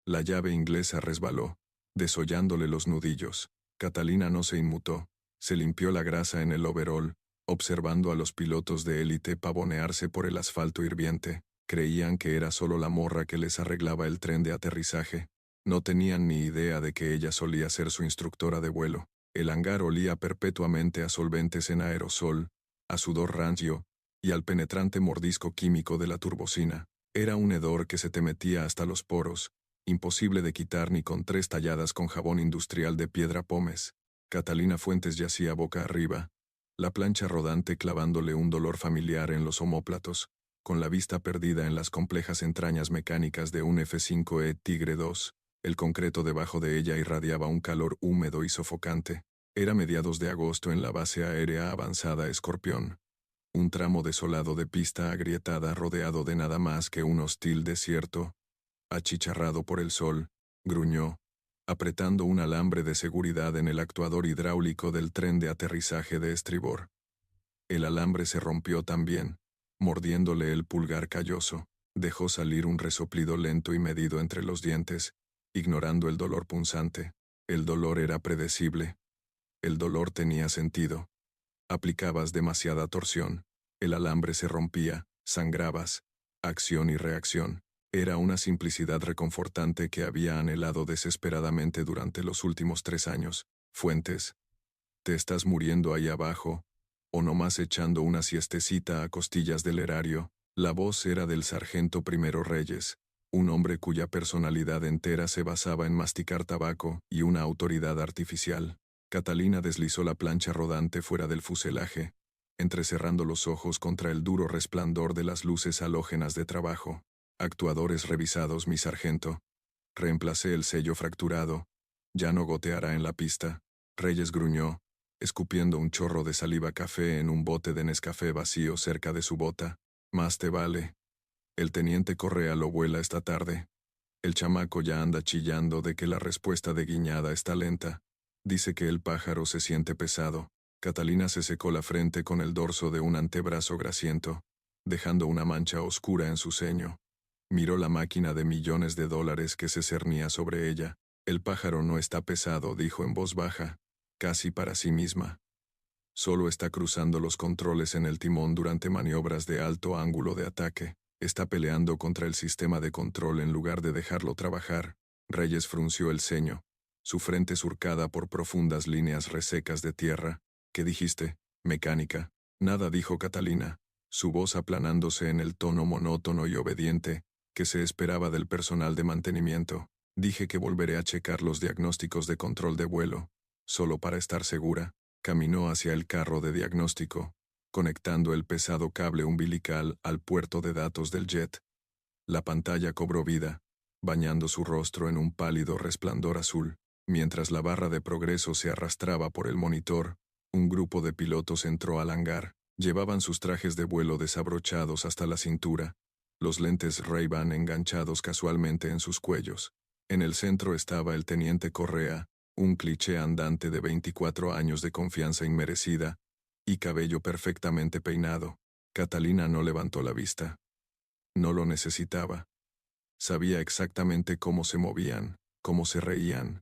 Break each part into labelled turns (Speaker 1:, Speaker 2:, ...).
Speaker 1: La llave inglesa resbaló, desollándole los nudillos. Catalina no se inmutó. Se limpió la grasa en el overol, observando a los pilotos de élite pavonearse por el asfalto hirviente. Creían que era solo la morra que les arreglaba el tren de aterrizaje. No tenían ni idea de que ella solía ser su instructora de vuelo. El hangar olía perpetuamente a solventes en aerosol, a sudor rancio y al penetrante mordisco químico de la turbocina. Era un hedor que se te metía hasta los poros, imposible de quitar ni con 3 talladas con jabón industrial de piedra pómez. Catalina Fuentes yacía boca arriba, la plancha rodante clavándole un dolor familiar en los omóplatos, con la vista perdida en las complejas entrañas mecánicas de un F-5E Tigre II. El concreto debajo de ella irradiaba un calor húmedo y sofocante. Era mediados de agosto en la base aérea avanzada Escorpión. Un tramo desolado de pista agrietada rodeado de nada más que un hostil desierto, achicharrado por el sol, gruñó, apretando un alambre de seguridad en el actuador hidráulico del tren de aterrizaje de estribor. El alambre se rompió también, mordiéndole el pulgar calloso. Dejó salir un resoplido lento y medido entre los dientes, ignorando el dolor punzante. El dolor era predecible. El dolor tenía sentido. Aplicabas demasiada torsión. El alambre se rompía, sangrabas. Acción y reacción. Era una simplicidad reconfortante que había anhelado desesperadamente durante los últimos 3 años. Fuentes. ¿Te estás muriendo ahí abajo? ¿O nomás echando una siestecita a costillas del erario? La voz era del sargento Primero Reyes, un hombre cuya personalidad entera se basaba en masticar tabaco y una autoridad artificial. Catalina deslizó la plancha rodante fuera del fuselaje, entrecerrando los ojos contra el duro resplandor de las luces halógenas de trabajo. Actuadores revisados, mi sargento. Reemplacé el sello fracturado. Ya no goteará en la pista. Reyes gruñó, escupiendo un chorro de saliva café en un bote de Nescafé vacío cerca de su bota. Más te vale. El teniente Correa lo vuela esta tarde. El chamaco ya anda chillando de que la respuesta de Guiñada está lenta. Dice que el pájaro se siente pesado. Catalina se secó la frente con el dorso de un antebrazo grasiento, dejando una mancha oscura en su ceño. Miró la máquina de millones de dólares que se cernía sobre ella. El pájaro no está pesado, dijo en voz baja, casi para sí misma. Solo está cruzando los controles en el timón durante maniobras de alto ángulo de ataque. Está peleando contra el sistema de control en lugar de dejarlo trabajar. Reyes frunció el ceño, su frente surcada por profundas líneas resecas de tierra. ¿Qué dijiste? Mecánica. Nada, dijo Catalina, su voz aplanándose en el tono monótono y obediente que se esperaba del personal de mantenimiento. Dije que volveré a checar los diagnósticos de control de vuelo, solo para estar segura. Caminó hacia el carro de diagnóstico, conectando el pesado cable umbilical al puerto de datos del jet. La pantalla cobró vida, bañando su rostro en un pálido resplandor azul. Mientras la barra de progreso se arrastraba por el monitor, un grupo de pilotos entró al hangar. Llevaban sus trajes de vuelo desabrochados hasta la cintura, los lentes Ray-Ban enganchados casualmente en sus cuellos. En el centro estaba el teniente Correa, un cliché andante de 24 años de confianza inmerecida y cabello perfectamente peinado. Catalina no levantó la vista. No lo necesitaba. Sabía exactamente cómo se movían, cómo se reían.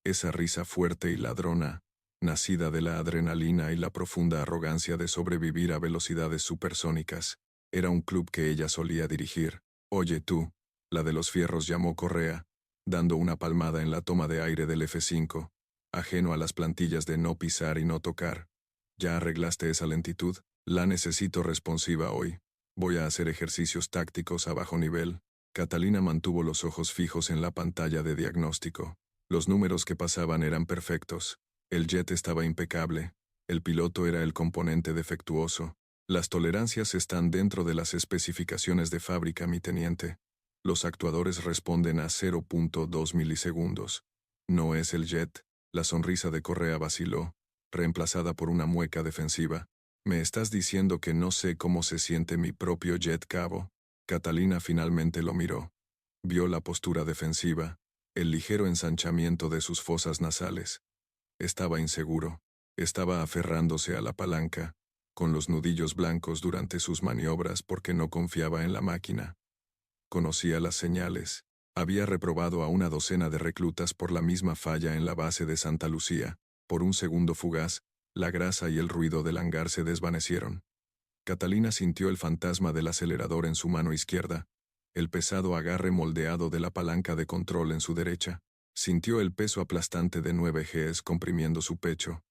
Speaker 1: Esa risa fuerte y ladrona, nacida de la adrenalina y la profunda arrogancia de sobrevivir a velocidades supersónicas. Era un club que ella solía dirigir. Oye tú, la de los fierros, llamó Correa, dando una palmada en la toma de aire del F-5, ajeno a las plantillas de no pisar y no tocar. ¿Ya arreglaste esa lentitud? La necesito responsiva hoy. Voy a hacer ejercicios tácticos a bajo nivel. Catalina mantuvo los ojos fijos en la pantalla de diagnóstico. Los números que pasaban eran perfectos. El jet estaba impecable. El piloto era el componente defectuoso. Las tolerancias están dentro de las especificaciones de fábrica, mi teniente. Los actuadores responden a 0.2 milisegundos. No es el jet. La sonrisa de Correa vaciló, reemplazada por una mueca defensiva. ¿Me estás diciendo que no sé cómo se siente mi propio jet, cabo? Catalina finalmente lo miró. Vio la postura defensiva, el ligero ensanchamiento de sus fosas nasales. Estaba inseguro. Estaba aferrándose a la palanca, con los nudillos blancos durante sus maniobras porque no confiaba en la máquina. Conocía las señales. Había reprobado a una docena de reclutas por la misma falla en la base de Santa Lucía. Por un segundo fugaz, la grasa y el ruido del hangar se desvanecieron. Catalina sintió el fantasma del acelerador en su mano izquierda, el pesado agarre moldeado de la palanca de control en su derecha. Sintió el peso aplastante de 9 Gs comprimiendo su pecho,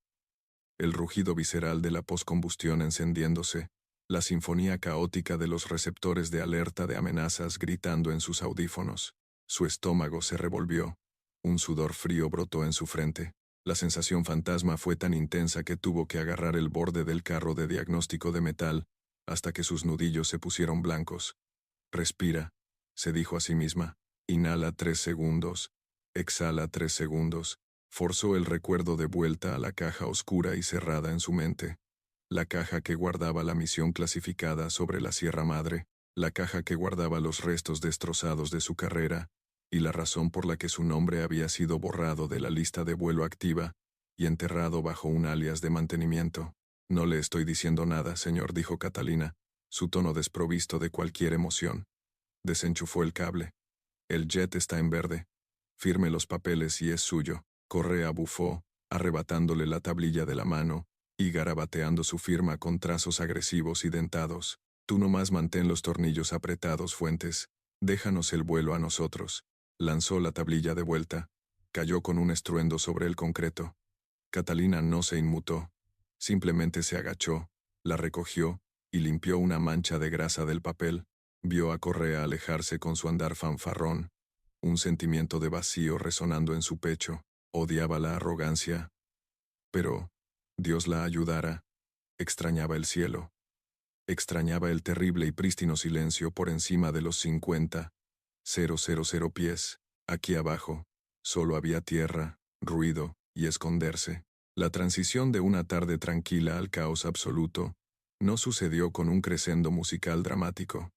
Speaker 1: el rugido visceral de la poscombustión encendiéndose, la sinfonía caótica de los receptores de alerta de amenazas gritando en sus audífonos. Su estómago se revolvió. Un sudor frío brotó en su frente. La sensación fantasma fue tan intensa que tuvo que agarrar el borde del carro de diagnóstico de metal, hasta que sus nudillos se pusieron blancos. Respira, se dijo a sí misma. Inhala 3 segundos. Exhala 3 segundos. Forzó el recuerdo de vuelta a la caja oscura y cerrada en su mente. La caja que guardaba la misión clasificada sobre la Sierra Madre, la caja que guardaba los restos destrozados de su carrera, y la razón por la que su nombre había sido borrado de la lista de vuelo activa y enterrado bajo un alias de mantenimiento. No le estoy diciendo nada, señor, dijo Catalina, su tono desprovisto de cualquier emoción. Desenchufó el cable. El jet está en verde. Firme los papeles y es suyo. Correa bufó, arrebatándole la tablilla de la mano y garabateando su firma con trazos agresivos y dentados. Tú nomás mantén los tornillos apretados, Fuentes. Déjanos el vuelo a nosotros. Lanzó la tablilla de vuelta. Cayó con un estruendo sobre el concreto. Catalina no se inmutó. Simplemente se agachó, la recogió y limpió una mancha de grasa del papel. Vio a Correa alejarse con su andar fanfarrón. Un sentimiento de vacío resonando en su pecho. Odiaba la arrogancia. Pero, Dios la ayudara. Extrañaba el cielo. Extrañaba el terrible y prístino silencio por encima de los 50,000 pies. Aquí abajo, solo había tierra, ruido y esconderse. La transición de una tarde tranquila al caos absoluto no sucedió con un crescendo musical dramático.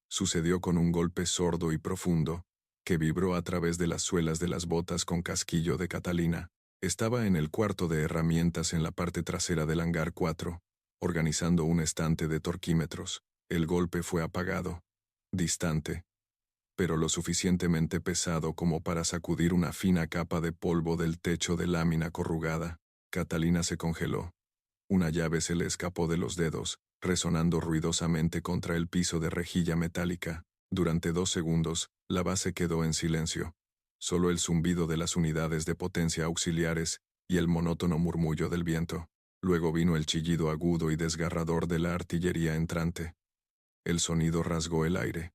Speaker 1: Sucedió con un golpe sordo y profundo, que vibró a través de las suelas de las botas con casquillo de Catalina. Estaba en el cuarto de herramientas en la parte trasera del hangar 4, organizando un estante de torquímetros. El golpe fue apagado, distante, pero lo suficientemente pesado como para sacudir una fina capa de polvo del techo de lámina corrugada. Catalina se congeló. Una llave se le escapó de los dedos, resonando ruidosamente contra el piso de rejilla metálica. Durante 2 segundos, la base quedó en silencio. Solo el zumbido de las unidades de potencia auxiliares y el monótono murmullo del viento. Luego vino el chillido agudo y desgarrador de la artillería entrante. El sonido rasgó el aire.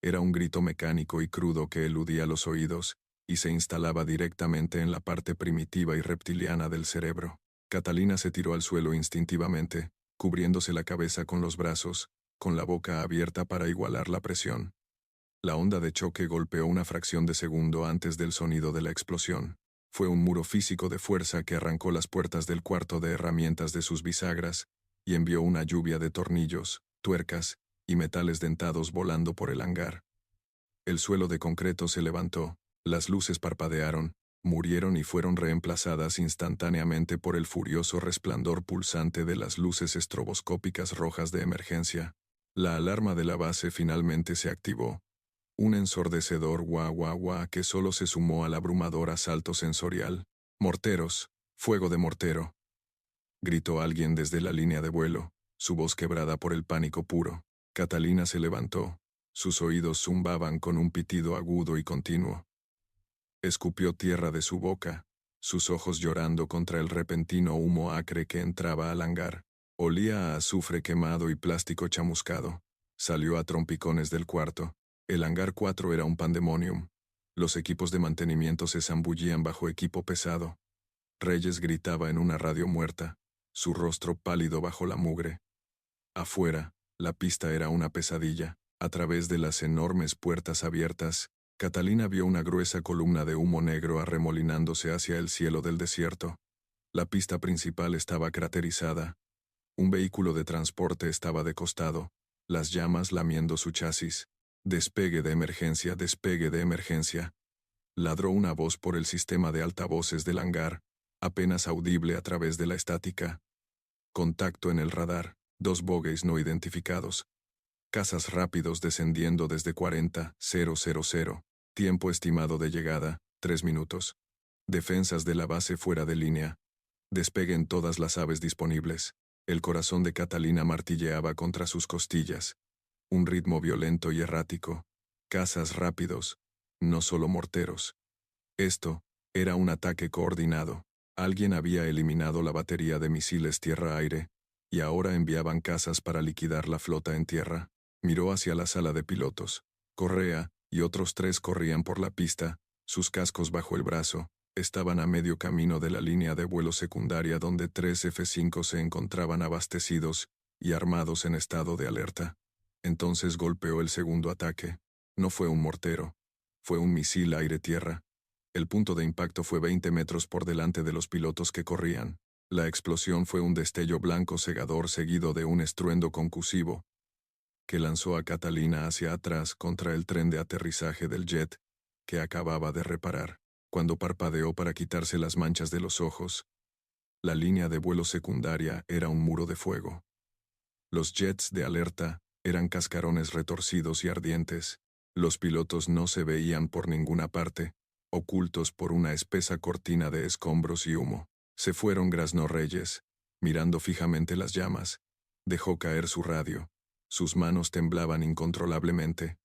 Speaker 1: Era un grito mecánico y crudo que eludía los oídos y se instalaba directamente en la parte primitiva y reptiliana del cerebro. Catalina se tiró al suelo instintivamente, cubriéndose la cabeza con los brazos, con la boca abierta para igualar la presión. La onda de choque golpeó una fracción de segundo antes del sonido de la explosión. Fue un muro físico de fuerza que arrancó las puertas del cuarto de herramientas de sus bisagras y envió una lluvia de tornillos, tuercas y metales dentados volando por el hangar. El suelo de concreto se levantó, las luces parpadearon, murieron y fueron reemplazadas instantáneamente por el furioso resplandor pulsante de las luces estroboscópicas rojas de emergencia. La alarma de la base finalmente se activó. Un ensordecedor guau guau guau que solo se sumó al abrumador asalto sensorial. «Morteros, fuego de mortero», gritó alguien desde la línea de vuelo, su voz quebrada por el pánico puro. Catalina se levantó. Sus oídos zumbaban con un pitido agudo y continuo. Escupió tierra de su boca, sus ojos llorando contra el repentino humo acre que entraba al hangar. Olía a azufre quemado y plástico chamuscado. Salió a trompicones del cuarto. El hangar 4 era un pandemonium. Los equipos de mantenimiento se zambullían bajo equipo pesado. Reyes gritaba en una radio muerta, su rostro pálido bajo la mugre. Afuera, la pista era una pesadilla. A través de las enormes puertas abiertas, Catalina vio una gruesa columna de humo negro arremolinándose hacia el cielo del desierto. La pista principal estaba craterizada. Un vehículo de transporte estaba de costado, las llamas lamiendo su chasis. «Despegue de emergencia, despegue de emergencia», ladró una voz por el sistema de altavoces del hangar, apenas audible a través de la estática. Contacto en el radar, 2 bogies no identificados. Cazas rápidos descendiendo desde 40,000. Tiempo estimado de llegada, 3 minutos. Defensas de la base fuera de línea. Despeguen todas las aves disponibles. El corazón de Catalina martilleaba contra sus costillas. Un ritmo violento y errático. Cazas rápidos. No solo morteros. Esto era un ataque coordinado. Alguien había eliminado la batería de misiles tierra-aire, y ahora enviaban cazas para liquidar la flota en tierra. Miró hacia la sala de pilotos. Correa y otros 3 corrían por la pista, sus cascos bajo el brazo. Estaban a medio camino de la línea de vuelo secundaria donde 3 F-5 se encontraban abastecidos y armados en estado de alerta. Entonces golpeó el segundo ataque. No fue un mortero. Fue un misil aire-tierra. El punto de impacto fue 20 metros por delante de los pilotos que corrían. La explosión fue un destello blanco cegador seguido de un estruendo concusivo que lanzó a Catalina hacia atrás contra el tren de aterrizaje del jet que acababa de reparar. Cuando parpadeó para quitarse las manchas de los ojos, la línea de vuelo secundaria era un muro de fuego. Los jets de alerta eran cascarones retorcidos y ardientes. Los pilotos no se veían por ninguna parte, ocultos por una espesa cortina de escombros y humo. Se fueron, graznó Reyes, mirando fijamente las llamas. Dejó caer su radio. Sus manos temblaban incontrolablemente.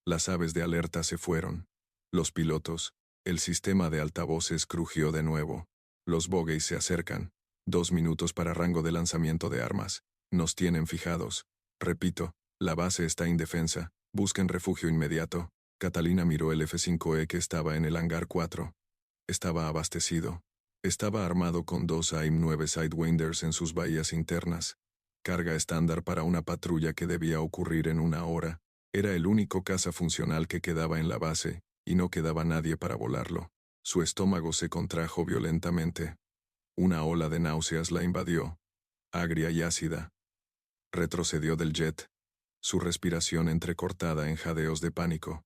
Speaker 1: Las aves de alerta se fueron. Los pilotos, el sistema de altavoces crujió de nuevo. Los bogies se acercan. 2 minutos para rango de lanzamiento de armas. Nos tienen fijados. Repito, la base está indefensa. Busquen refugio inmediato. Catalina miró el F-5E que estaba en el hangar 4. Estaba abastecido. Estaba armado con 2 AIM-9 Sidewinders en sus bahías internas. Carga estándar para una patrulla que debía ocurrir en 1 hora. Era el único caza funcional que quedaba en la base, y no quedaba nadie para volarlo. Su estómago se contrajo violentamente. Una ola de náuseas la invadió, agria y ácida. Retrocedió del jet, su respiración entrecortada en jadeos de pánico.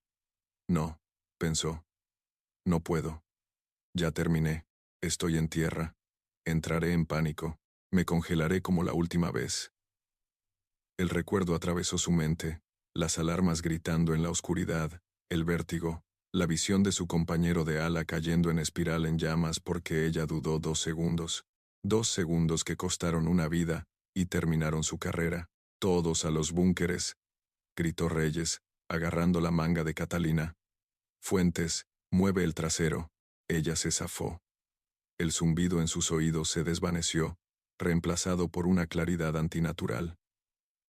Speaker 1: No, pensó. No puedo. Ya terminé. Estoy en tierra. Entraré en pánico. Me congelaré como la última vez. El recuerdo atravesó su mente, las alarmas gritando en la oscuridad, el vértigo, la visión de su compañero de ala cayendo en espiral en llamas porque ella dudó 2 segundos. 2 segundos que costaron una vida y terminaron su carrera. Todos a los búnkeres, gritó Reyes, agarrando la manga de Catalina. Fuentes, mueve el trasero. Ella se zafó. El zumbido en sus oídos se desvaneció, reemplazado por una claridad antinatural.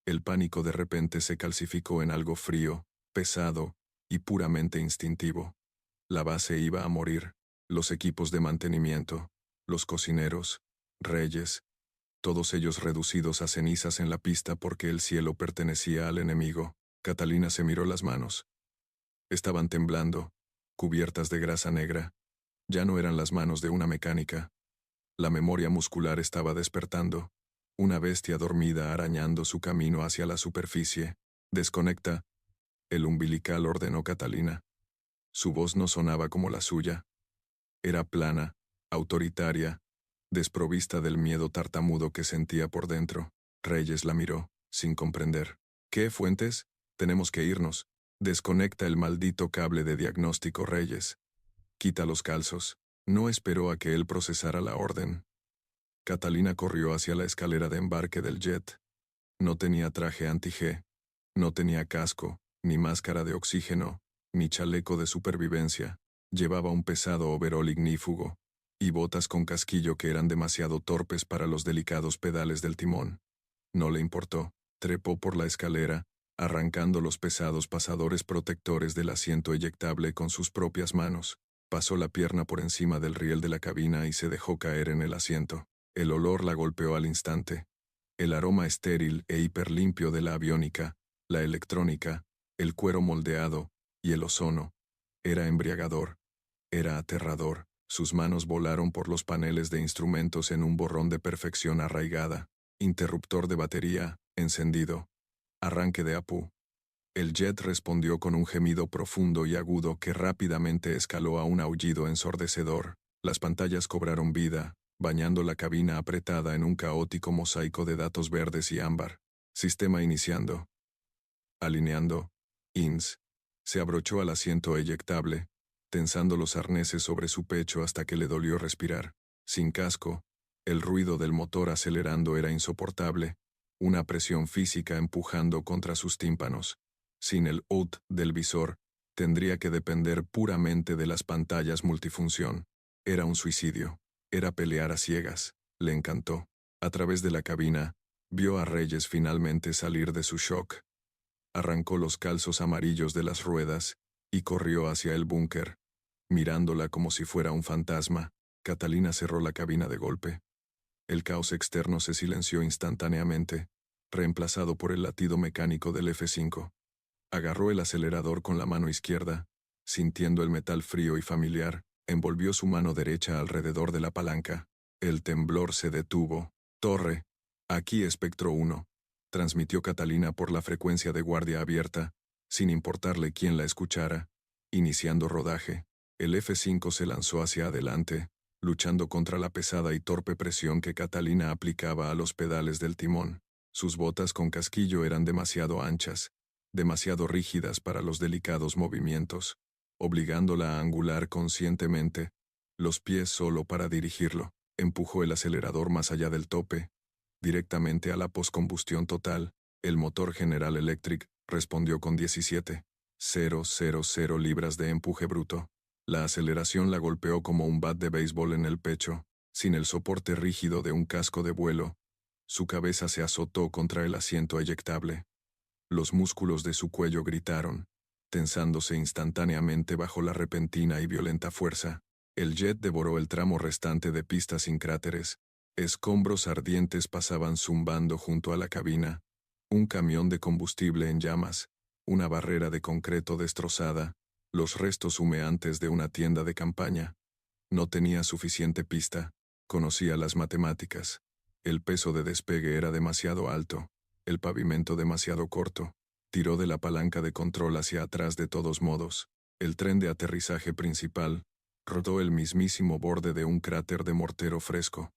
Speaker 1: El pánico de repente se calcificó en algo frío, pesado y puramente instintivo. La base iba a morir, los equipos de mantenimiento, los cocineros, Reyes, todos ellos reducidos a cenizas en la pista porque el cielo pertenecía al enemigo. Catalina se miró las manos. Estaban temblando, cubiertas de grasa negra. Ya no eran las manos de una mecánica. La memoria muscular estaba despertando. Una bestia dormida arañando su camino hacia la superficie. Desconecta. El umbilical ordenó Catalina. Su voz no sonaba como la suya. Era plana, autoritaria, desprovista del miedo tartamudo que sentía por dentro. Reyes la miró, sin comprender. ¿Qué, Fuentes? Tenemos que irnos. Desconecta el maldito cable de diagnóstico, Reyes. Quita los calzos. No esperó a que él procesara la orden. Catalina corrió hacia la escalera de embarque del jet. No tenía traje anti-G. No tenía casco, ni máscara de oxígeno, ni chaleco de supervivencia. Llevaba un pesado overol ignífugo y botas con casquillo que eran demasiado torpes para los delicados pedales del timón. No le importó. Trepó por la escalera, arrancando los pesados pasadores protectores del asiento eyectable con sus propias manos. Pasó la pierna por encima del riel de la cabina y se dejó caer en el asiento. El olor la golpeó al instante. El aroma estéril e hiperlimpio de la aviónica, la electrónica, el cuero moldeado y el ozono. Era embriagador. Era aterrador. Sus manos volaron por los paneles de instrumentos en un borrón de perfección arraigada. Interruptor de batería, encendido. Arranque de APU. El jet respondió con un gemido profundo y agudo que rápidamente escaló a un aullido ensordecedor. Las pantallas cobraron vida, bañando la cabina apretada en un caótico mosaico de datos verdes y ámbar. Sistema iniciando. Alineando. INS. Se abrochó al asiento eyectable, tensando los arneses sobre su pecho hasta que le dolió respirar. Sin casco, el ruido del motor acelerando era insoportable, una presión física empujando contra sus tímpanos. Sin el OUT del visor, tendría que depender puramente de las pantallas multifunción. Era un suicidio. Era pelear a ciegas. Le encantó. A través de la cabina, vio a Reyes finalmente salir de su shock. Arrancó los calzos amarillos de las ruedas y corrió hacia el búnker. Mirándola como si fuera un fantasma, Catalina cerró la cabina de golpe. El caos externo se silenció instantáneamente, reemplazado por el latido mecánico del F5. Agarró el acelerador con la mano izquierda, sintiendo el metal frío y familiar, envolvió su mano derecha alrededor de la palanca. El temblor se detuvo. Torre. Aquí Espectro 1. Transmitió Catalina por la frecuencia de guardia abierta, sin importarle quién la escuchara. Iniciando rodaje, el F5 se lanzó hacia adelante, luchando contra la pesada y torpe presión que Catalina aplicaba a los pedales del timón. Sus botas con casquillo eran demasiado anchas, demasiado rígidas para los delicados movimientos, obligándola a angular conscientemente, los pies solo para dirigirlo. Empujó el acelerador más allá del tope, directamente a la poscombustión total. El motor General Electric respondió con 17,000 libras de empuje bruto. La aceleración la golpeó como un bat de béisbol en el pecho, sin el soporte rígido de un casco de vuelo. Su cabeza se azotó contra el asiento eyectable. Los músculos de su cuello gritaron, tensándose instantáneamente bajo la repentina y violenta fuerza. El jet devoró el tramo restante de pista sin cráteres. Escombros ardientes pasaban zumbando junto a la cabina. Un camión de combustible en llamas, una barrera de concreto destrozada, los restos humeantes de una tienda de campaña. No tenía suficiente pista, conocía las matemáticas. El peso de despegue era demasiado alto, el pavimento demasiado corto. Tiró de la palanca de control hacia atrás de todos modos. El tren de aterrizaje principal rodó el mismísimo borde de un cráter de mortero fresco.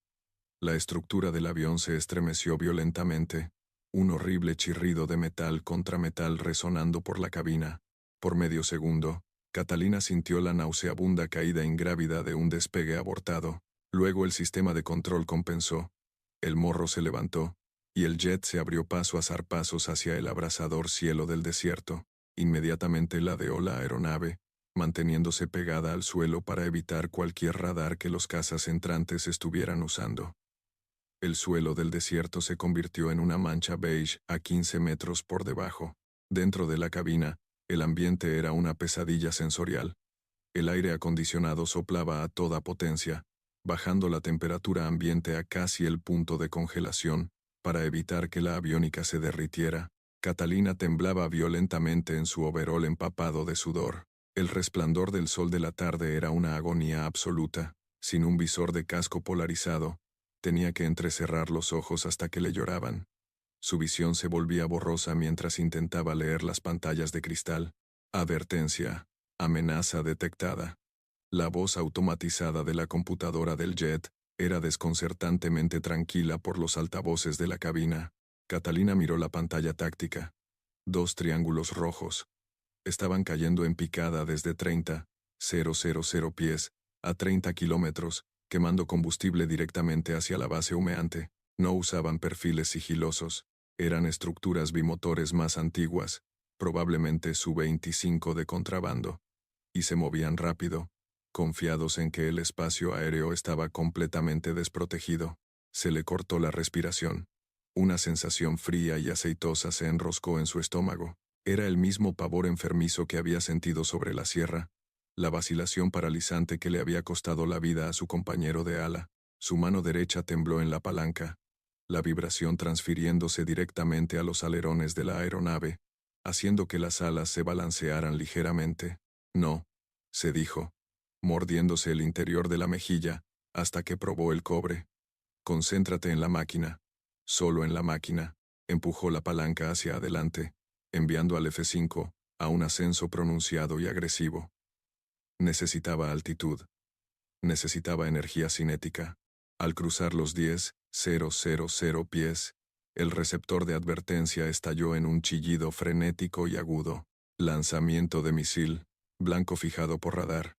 Speaker 1: La estructura del avión se estremeció violentamente, un horrible chirrido de metal contra metal resonando por la cabina. Por medio segundo, Catalina sintió la nauseabunda caída ingrávida de un despegue abortado. Luego el sistema de control compensó. El morro se levantó, y el jet se abrió paso a zarpazos hacia el abrasador cielo del desierto. Inmediatamente ladeó la aeronave, manteniéndose pegada al suelo para evitar cualquier radar que los cazas entrantes estuvieran usando. El suelo del desierto se convirtió en una mancha beige a 15 metros por debajo. Dentro de la cabina, el ambiente era una pesadilla sensorial. El aire acondicionado soplaba a toda potencia, bajando la temperatura ambiente a casi el punto de congelación, para evitar que la aviónica se derritiera. Catalina temblaba violentamente en su overol empapado de sudor. El resplandor del sol de la tarde era una agonía absoluta. Sin un visor de casco polarizado, tenía que entrecerrar los ojos hasta que le lloraban. Su visión se volvía borrosa mientras intentaba leer las pantallas de cristal. Advertencia. Amenaza detectada. La voz automatizada de la computadora del jet era desconcertantemente tranquila por los altavoces de la cabina. Catalina miró la pantalla táctica. 2 triángulos rojos. Estaban cayendo en picada desde 30,000 pies a 30 kilómetros, quemando combustible directamente hacia la base humeante. No usaban perfiles sigilosos. Eran estructuras bimotores más antiguas, probablemente Su-25 de contrabando. Y se movían rápido, confiados en que el espacio aéreo estaba completamente desprotegido. Se le cortó la respiración. Una sensación fría y aceitosa se enroscó en su estómago. Era el mismo pavor enfermizo que había sentido sobre la sierra, la vacilación paralizante que le había costado la vida a su compañero de ala. Su mano derecha tembló en la palanca, la vibración transfiriéndose directamente a los alerones de la aeronave, haciendo que las alas se balancearan ligeramente. No, se dijo, mordiéndose el interior de la mejilla, hasta que probó el cobre. Concéntrate en la máquina. Solo en la máquina. Empujó la palanca hacia adelante, enviando al F5 a un ascenso pronunciado y agresivo. Necesitaba altitud. Necesitaba energía cinética. Al cruzar los 10,000 pies, el receptor de advertencia estalló en un chillido frenético y agudo. Lanzamiento de misil, blanco fijado por radar.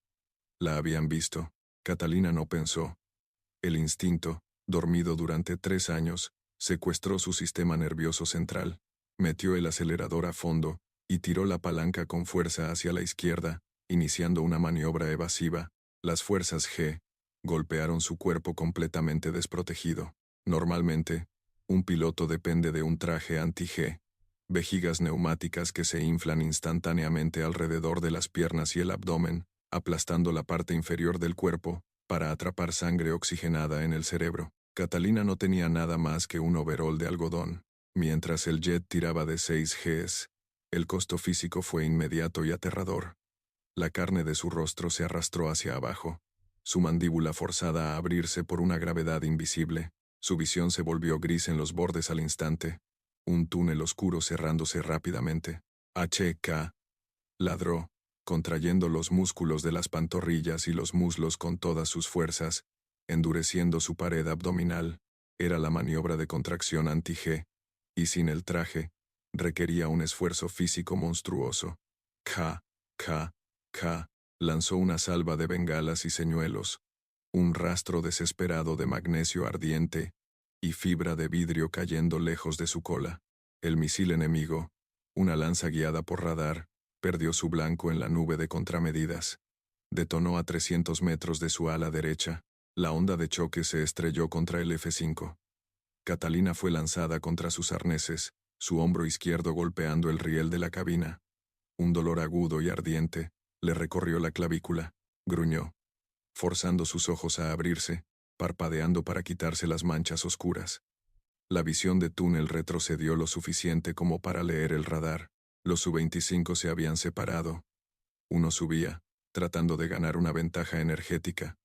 Speaker 1: La habían visto. Catalina no pensó. El instinto, dormido durante 3 años, secuestró su sistema nervioso central, metió el acelerador a fondo y tiró la palanca con fuerza hacia la izquierda, iniciando una maniobra evasiva. Las fuerzas G golpearon su cuerpo completamente desprotegido. Normalmente, un piloto depende de un traje anti-G, vejigas neumáticas que se inflan instantáneamente alrededor de las piernas y el abdomen, aplastando la parte inferior del cuerpo, para atrapar sangre oxigenada en el cerebro. Catalina no tenía nada más que un overol de algodón. Mientras el jet tiraba de 6 Gs, el costo físico fue inmediato y aterrador. La carne de su rostro se arrastró hacia abajo, su mandíbula forzada a abrirse por una gravedad invisible. Su visión se volvió gris en los bordes al instante, un túnel oscuro cerrándose rápidamente. HK ladró, contrayendo los músculos de las pantorrillas y los muslos con todas sus fuerzas, endureciendo su pared abdominal. Era la maniobra de contracción anti-G, y sin el traje, requería un esfuerzo físico monstruoso. K, K, K, lanzó una salva de bengalas y señuelos, un rastro desesperado de magnesio ardiente y fibra de vidrio cayendo lejos de su cola. El misil enemigo, una lanza guiada por radar, perdió su blanco en la nube de contramedidas. Detonó a 300 metros de su ala derecha. La onda de choque se estrelló contra el F-5. Catalina fue lanzada contra sus arneses, su hombro izquierdo golpeando el riel de la cabina. Un dolor agudo y ardiente le recorrió la clavícula. Gruñó, forzando sus ojos a abrirse, parpadeando para quitarse las manchas oscuras. La visión de túnel retrocedió lo suficiente como para leer el radar. Los Su-25 se habían separado. Uno subía, tratando de ganar una ventaja energética.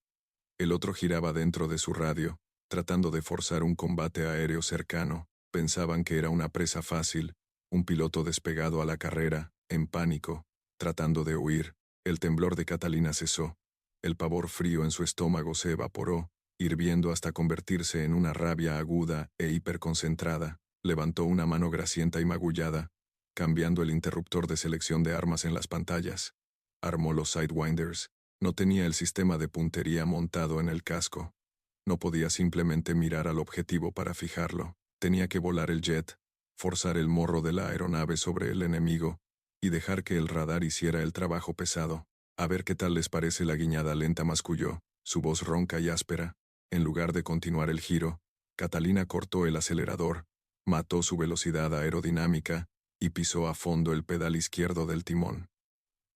Speaker 1: El otro giraba dentro de su radio, tratando de forzar un combate aéreo cercano. Pensaban que era una presa fácil, un piloto despegado a la carrera, en pánico, tratando de huir. El temblor de Catalina cesó. El pavor frío en su estómago se evaporó, hirviendo hasta convertirse en una rabia aguda e hiperconcentrada. Levantó una mano grasienta y magullada, cambiando el interruptor de selección de armas en las pantallas. Armó los Sidewinders. No tenía el sistema de puntería montado en el casco. No podía simplemente mirar al objetivo para fijarlo. Tenía que volar el jet, forzar el morro de la aeronave sobre el enemigo, y dejar que el radar hiciera el trabajo pesado. A ver qué tal les parece, la guiñada lenta masculló, su voz ronca y áspera. En lugar de continuar el giro, Catalina cortó el acelerador, mató su velocidad aerodinámica, y pisó a fondo el pedal izquierdo del timón.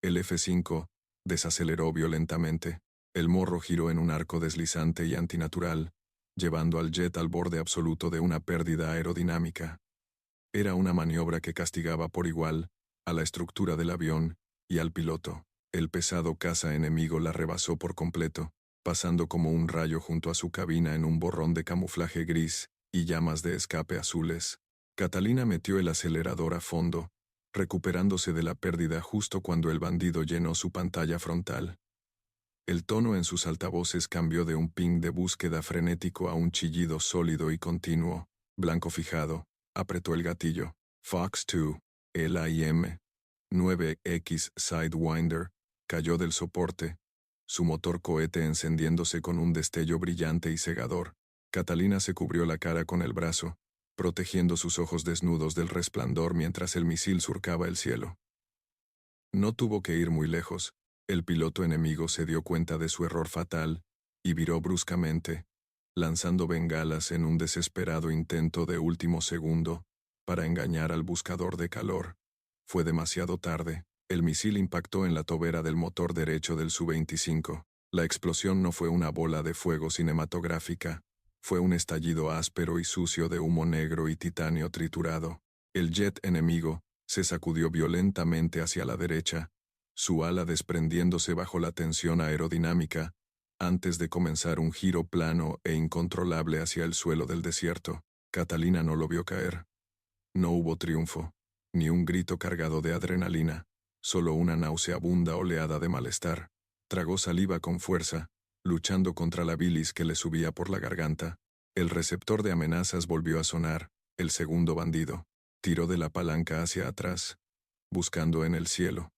Speaker 1: El F-5 desaceleró violentamente. El morro giró en un arco deslizante y antinatural, llevando al jet al borde absoluto de una pérdida aerodinámica. Era una maniobra que castigaba por igual a la estructura del avión y al piloto. El pesado caza enemigo la rebasó por completo, pasando como un rayo junto a su cabina en un borrón de camuflaje gris y llamas de escape azules. Catalina metió el acelerador a fondo, recuperándose de la pérdida justo cuando el bandido llenó su pantalla frontal. El tono en sus altavoces cambió de un ping de búsqueda frenético a un chillido sólido y continuo. Blanco fijado, apretó el gatillo. Fox 2, LIM 9X Sidewinder, cayó del soporte, su motor cohete encendiéndose con un destello brillante y cegador. Catalina se cubrió la cara con el brazo, protegiendo sus ojos desnudos del resplandor mientras el misil surcaba el cielo. No tuvo que ir muy lejos. El piloto enemigo se dio cuenta de su error fatal y viró bruscamente, lanzando bengalas en un desesperado intento de último segundo para engañar al buscador de calor. Fue demasiado tarde. El misil impactó en la tobera del motor derecho del Su-25. La explosión no fue una bola de fuego cinematográfica, fue un estallido áspero y sucio de humo negro y titanio triturado. El jet enemigo se sacudió violentamente hacia la derecha, su ala desprendiéndose bajo la tensión aerodinámica, antes de comenzar un giro plano e incontrolable hacia el suelo del desierto. Catalina no lo vio caer. No hubo triunfo, ni un grito cargado de adrenalina, solo una nauseabunda oleada de malestar. Tragó saliva con fuerza, luchando contra la bilis que le subía por la garganta. El receptor de amenazas volvió a sonar. El segundo bandido tiró de la palanca hacia atrás. buscando en el cielo.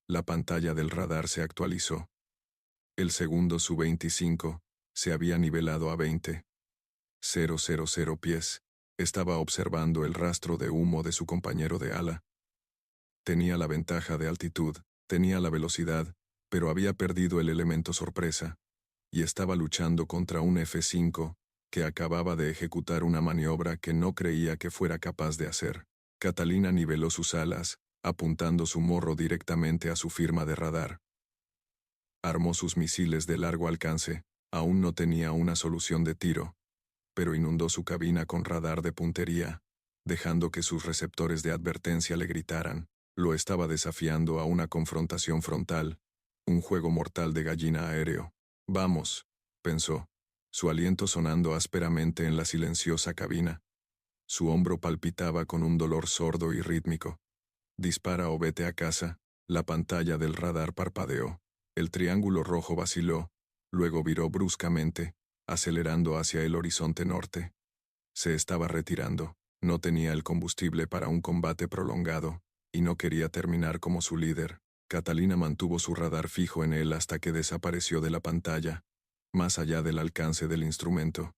Speaker 1: La pantalla del radar se actualizó. El segundo Su-25 se había nivelado a 20,000 pies. Estaba observando el rastro de humo de su compañero de ala. Tenía la ventaja de altitud, tenía la velocidad, pero había perdido el elemento sorpresa, y estaba luchando contra un F-5 que acababa de ejecutar una maniobra que no creía que fuera capaz de hacer. Catalina niveló sus alas, apuntando su morro directamente a su firma de radar. Armó sus misiles de largo alcance, aún no tenía una solución de tiro, pero inundó su cabina con radar de puntería, dejando que sus receptores de advertencia le gritaran. Lo estaba desafiando a una confrontación frontal, un juego mortal de gallina aéreo. Vamos, pensó, su aliento sonando ásperamente en la silenciosa cabina. Su hombro palpitaba con un dolor sordo y rítmico. Dispara o vete a casa. La pantalla del radar parpadeó. El triángulo rojo vaciló, luego viró bruscamente, acelerando hacia el horizonte norte. Se estaba retirando, no tenía el combustible para un combate prolongado, y no quería terminar como su líder. Catalina mantuvo su radar fijo en él hasta que desapareció de la pantalla, más allá del alcance del instrumento.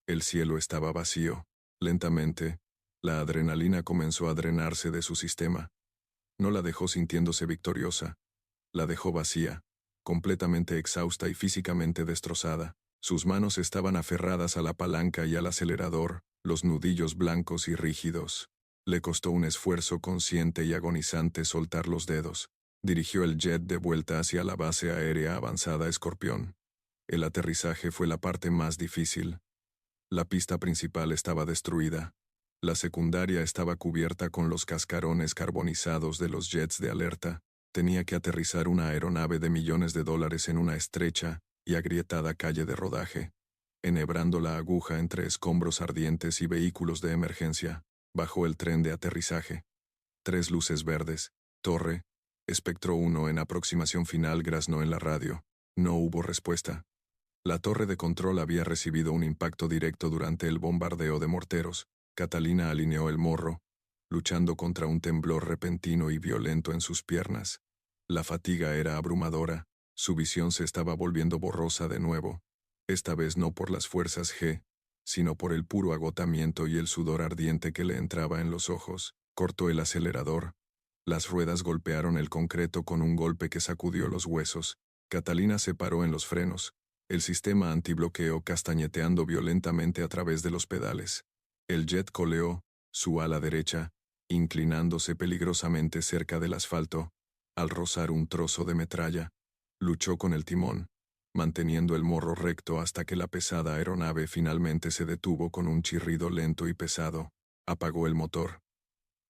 Speaker 1: El cielo estaba vacío. Lentamente, la adrenalina comenzó a drenarse de su sistema. No la dejó sintiéndose victoriosa. La dejó vacía, completamente exhausta y físicamente destrozada. Sus manos estaban aferradas a la palanca y al acelerador, los nudillos blancos y rígidos. Le costó un esfuerzo consciente y agonizante soltar los dedos. Dirigió el jet de vuelta hacia la base aérea avanzada Escorpión. El aterrizaje fue la parte más difícil. La pista principal estaba destruida. La secundaria estaba cubierta con los cascarones carbonizados de los jets de alerta. Tenía que aterrizar una aeronave de millones de dólares en una estrecha y agrietada calle de rodaje, enhebrando la aguja entre escombros ardientes y vehículos de emergencia. Bajó el tren de aterrizaje. 3 luces verdes, torre, espectro 1 en aproximación final graznó en la radio. No hubo respuesta. La torre de control había recibido un impacto directo durante el bombardeo de morteros. Catalina alineó el morro, luchando contra un temblor repentino y violento en sus piernas. La fatiga era abrumadora, su visión se estaba volviendo borrosa de nuevo, esta vez no por las fuerzas G, sino por el puro agotamiento y el sudor ardiente que le entraba en los ojos. Cortó el acelerador. Las ruedas golpearon el concreto con un golpe que sacudió los huesos. Catalina se paró en los frenos, el sistema antibloqueo castañeteando violentamente a través de los pedales. El jet coleó, su ala derecha, inclinándose peligrosamente cerca del asfalto, al rozar un trozo de metralla. Luchó con el timón, manteniendo el morro recto hasta que la pesada aeronave finalmente se detuvo con un chirrido lento y pesado. Apagó el motor.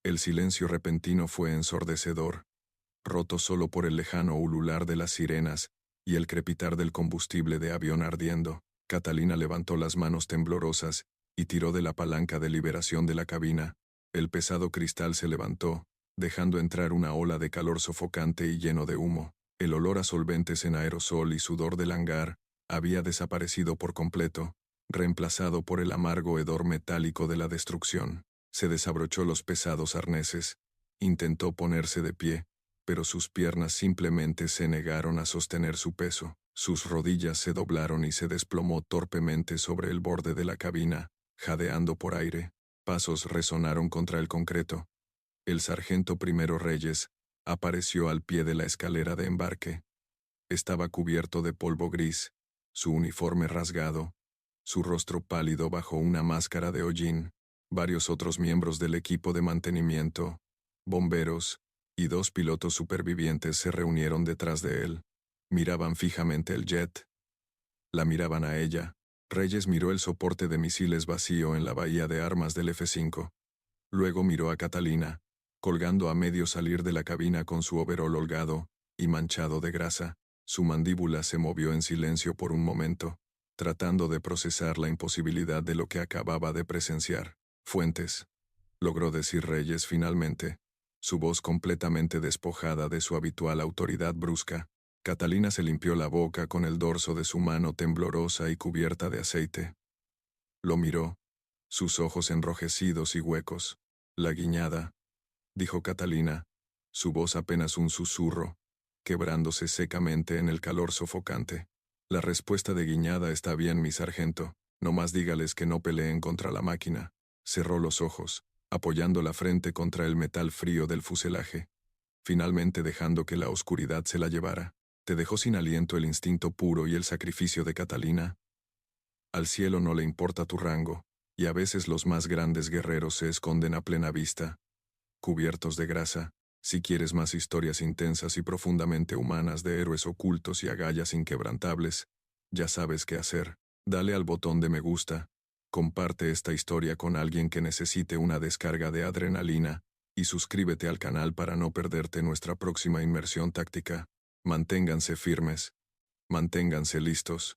Speaker 1: El silencio repentino fue ensordecedor, roto solo por el lejano ulular de las sirenas y el crepitar del combustible de avión ardiendo. Catalina levantó las manos temblorosas y tiró de la palanca de liberación de la cabina. El pesado cristal se levantó, dejando entrar una ola de calor sofocante y lleno de humo. El olor a solventes en aerosol y sudor del hangar había desaparecido por completo, reemplazado por el amargo hedor metálico de la destrucción. Se desabrochó los pesados arneses. Intentó ponerse de pie, pero sus piernas simplemente se negaron a sostener su peso. Sus rodillas se doblaron y se desplomó torpemente sobre el borde de la cabina, jadeando por aire. Pasos resonaron contra el concreto. El sargento Primero Reyes apareció al pie de la escalera de embarque. Estaba cubierto de polvo gris, su uniforme rasgado, su rostro pálido bajo una máscara de hollín. Varios otros miembros del equipo de mantenimiento, bomberos y 2 pilotos supervivientes se reunieron detrás de él. Miraban fijamente el jet. La miraban a ella. Reyes miró el soporte de misiles vacío en la bahía de armas del F-5. Luego miró a Catalina, colgando a medio salir de la cabina con su overol holgado y manchado de grasa. Su mandíbula se movió en silencio por un momento, tratando de procesar la imposibilidad de lo que acababa de presenciar. Fuentes, logró decir Reyes finalmente, su voz completamente despojada de su habitual autoridad brusca. Catalina se limpió la boca con el dorso de su mano temblorosa y cubierta de aceite. Lo miró, sus ojos enrojecidos y huecos. La guiñada, dijo Catalina, su voz apenas un susurro, quebrándose secamente en el calor sofocante. La respuesta de Guiñada: está bien, mi sargento, no más dígales que no peleen contra la máquina. Cerró los ojos, apoyando la frente contra el metal frío del fuselaje, finalmente dejando que la oscuridad se la llevara. ¿Te dejó sin aliento el instinto puro y el sacrificio de Catalina? Al cielo no le importa tu rango, y a veces los más grandes guerreros se esconden a plena vista, cubiertos de grasa. Si quieres más historias intensas y profundamente humanas de héroes ocultos y agallas inquebrantables, ya sabes qué hacer. Dale al botón de me gusta, comparte esta historia con alguien que necesite una descarga de adrenalina, y suscríbete al canal para no perderte nuestra próxima inmersión táctica. Manténganse firmes. Manténganse listos.